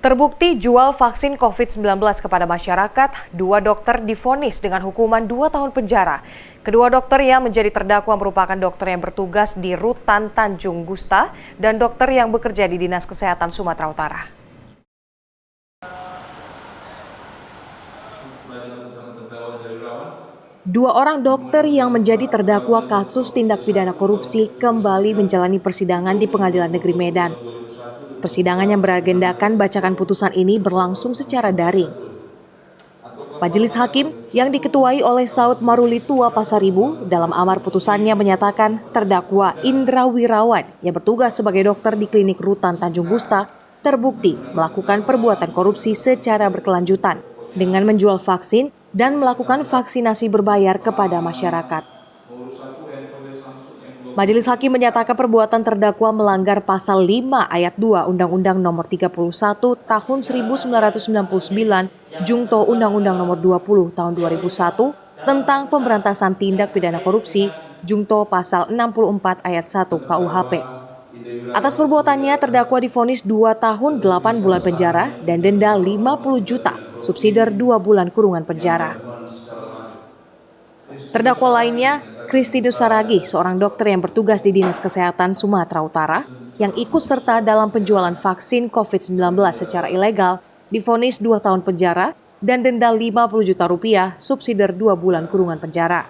Terbukti jual vaksin COVID-19 kepada masyarakat, 2 dokter divonis dengan hukuman 2 tahun penjara. Kedua dokter yang menjadi terdakwa merupakan dokter yang bertugas di Rutan Tanjung Gusta dan dokter yang bekerja di Dinas Kesehatan Sumatera Utara. Dua orang dokter yang menjadi terdakwa kasus tindak pidana korupsi kembali menjalani persidangan di Pengadilan Negeri Medan. Persidangan yang beragendakan bacakan putusan ini berlangsung secara daring. Majelis Hakim yang diketuai oleh Saud Maruli Tua Pasaribu dalam amar putusannya menyatakan terdakwa Indra Wirawan yang bertugas sebagai dokter di klinik Rutan Tanjung Gusta terbukti melakukan perbuatan korupsi secara berkelanjutan dengan menjual vaksin dan melakukan vaksinasi berbayar kepada masyarakat. Majelis Hakim menyatakan perbuatan terdakwa melanggar pasal 5 ayat 2 Undang-Undang Nomor 31 Tahun 1999 Jungto Undang-Undang Nomor 20 Tahun 2001 tentang pemberantasan tindak pidana korupsi Jungto pasal 64 ayat 1 KUHP. Atas perbuatannya terdakwa divonis 2 tahun 8 bulan penjara dan denda 50 juta, subsidiar 2 bulan kurungan penjara. Terdakwa lainnya, Kristinus Saragih, seorang dokter yang bertugas di Dinas Kesehatan Sumatera Utara, yang ikut serta dalam penjualan vaksin COVID-19 secara ilegal, divonis 2 tahun penjara dan denda 50 juta rupiah, subsidiar 2 bulan kurungan penjara.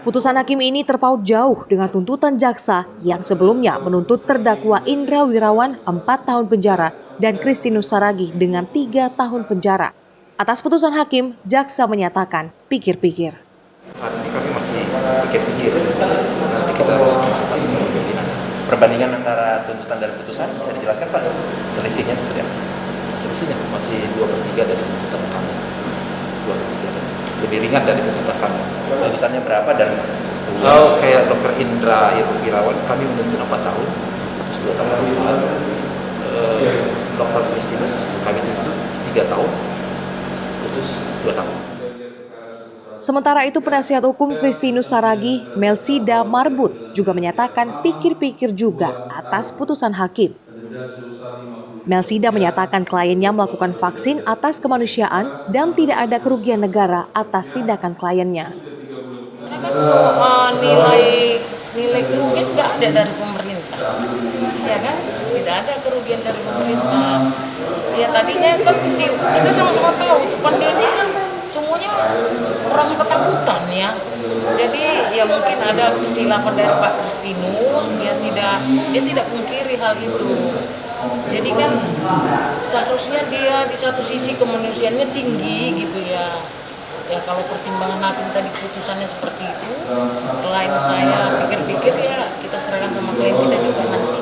Putusan hakim ini terpaut jauh dengan tuntutan jaksa yang sebelumnya menuntut terdakwa Indra Wirawan 4 tahun penjara dan Kristinus Saragih dengan 3 tahun penjara. Atas putusan hakim, jaksa menyatakan pikir-pikir. Saat ini kami masih pikir-pikir, nanti kita harus konsultasi sama pimpinan. Perbandingan antara tuntutan dan putusan bisa dijelaskan Pak, selisihnya seperti apa? Selisihnya masih 2/3 dari tuntutan kami, 2/3 lebih ringan dari tuntutan kami. Tuntutannya berapa dan kayak Dr. Indra Wirawan kami menuntut 4 tahun, terus 2 tahun kemudian Dr. Kristinus kami tuntut 3 tahun, putus 2 tahun. Sementara itu penasihat hukum Kristinus Saragih, Melsida Marbun, juga menyatakan pikir-pikir juga atas putusan hakim. Melsida menyatakan kliennya melakukan vaksin atas kemanusiaan dan tidak ada kerugian negara atas tindakan kliennya. Nilai kerugian nggak ada dari pemerintah, ya kan? Tidak ada kerugian dari pemerintah. Ya tadinya kan kita sama-sama tahu tuh pandemi kan semuanya merasa ketakutan ya. Jadi ya mungkin ada kesilapan dari Pak Kristinus, dia tidak pungkiri hal itu. Jadi kan seharusnya dia di satu sisi kemanusiaannya tinggi gitu ya. Ya kalau pertimbangan hakim tadi putusannya seperti itu, klien saya pikir-pikir ya kita serahkan sama klien kita juga nanti.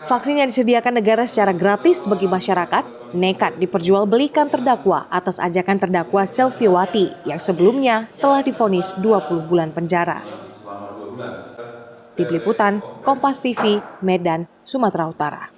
Vaksin yang disediakan negara secara gratis bagi masyarakat nekat diperjualbelikan terdakwa atas ajakan terdakwa Selviawati yang sebelumnya telah divonis 20 bulan penjara. Tim Liputan, Kompas TV, Medan, Sumatera Utara.